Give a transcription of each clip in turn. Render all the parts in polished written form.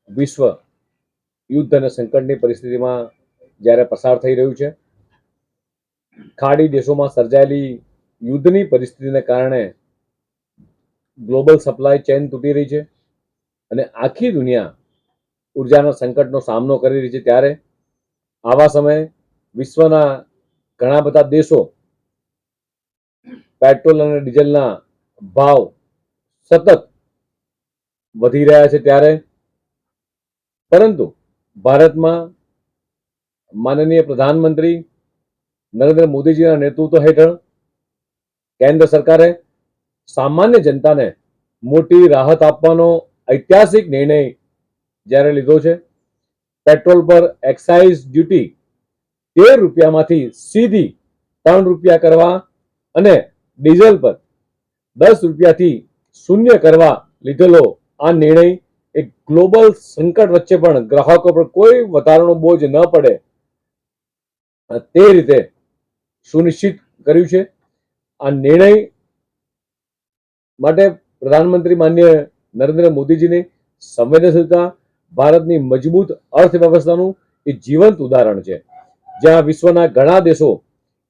વિશ્વ યુદ્ધ અને સંકટની પરિસ્થિતિમાં જ્યારે પસાર થઈ રહ્યું છે, ખાડી દેશોમાં સર્જાયેલી યુદ્ધની પરિસ્થિતિને કારણે ગ્લોબલ સપ્લાય ચેઇન તૂટી રહી છે અને આખી દુનિયા ઉર્જાના સંકટનો સામનો કરી રહી છે, ત્યારે આવા સમયે વિશ્વના ઘણા બધા દેશો પેટ્રોલ અને ડીઝલના ભાવ સતત વધી રહ્યા છે, ત્યારે પરંતુ ભારતમાં માનનીય પ્રધાનમંત્રી નરેન્દ્ર મોદીજીના નેતૃત્વ હેઠળ કેન્દ્ર સરકારે સામાન્ય જનતાને મોટી રાહત આપવાનો ઐતિહાસિક નિર્ણય જ્યારે લીધો છે. પેટ્રોલ પર એક્સાઇઝ ડ્યુટી 13 રૂપિયામાંથી સીધી 3 રૂપિયા કરવા અને ડીઝલ પર 10 રૂપિયાથી શૂન્ય કરવા લીધેલો આ નિર્ણય એક ગ્લોબલ સંકટ વચ્ચે પણ ગ્રાહકો પર કોઈ વધારાનો બોજ ન પડે તે રીતે સુનિશ્ચિત કર્યું છે. આ નિર્ણય માટે પ્રધાનમંત્રી માનનીય નરેન્દ્ર મોદીજીની સંવેદનશીલતા ભારતની મજબૂત અર્થવ્યવસ્થાનું એ જીવંત ઉદાહરણ છે, જ્યાં વિશ્વના ઘણા દેશો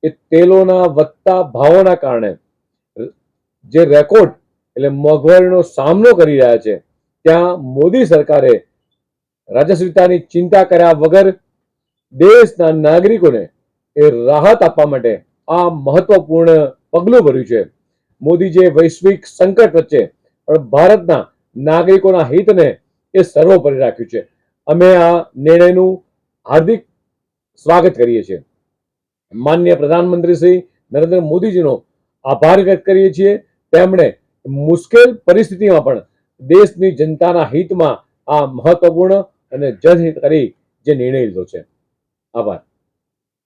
એ તેલોના વધતા ભાવોના કારણે જે રેકોર્ડ એટલે મોંઘવારીનો સામનો કરી રહ્યા છે, ત્યાં મોદી સરકારે રાજસ્વીતાની ચિંતા કર્યા વગર દેશના નાગરિકોને એ રાહત આપવા માટે આ મહત્વપૂર્ણ પગલું ભર્યું છે. મોદીજીએ વૈશ્વિક સંકટ વચ્ચે પણ ભારતના નાગરિકોના હિતને એ સર્વોપરી રાખ્યું છે. અમે આ નિર્ણયનું હાર્દિક સ્વાગત કરીએ છીએ. માનનીય પ્રધાનમંત્રી શ્રી નરેન્દ્ર મોદીજીનો આભાર વ્યક્ત કરીએ છીએ. તેમણે મુશ્કેલ પરિસ્થિતિમાં પણ દેશની જનતાના હિતમાં આ મહત્વપૂર્ણ અને જનહિતકારી જે નિર્ણય લીધો છે. આભાર.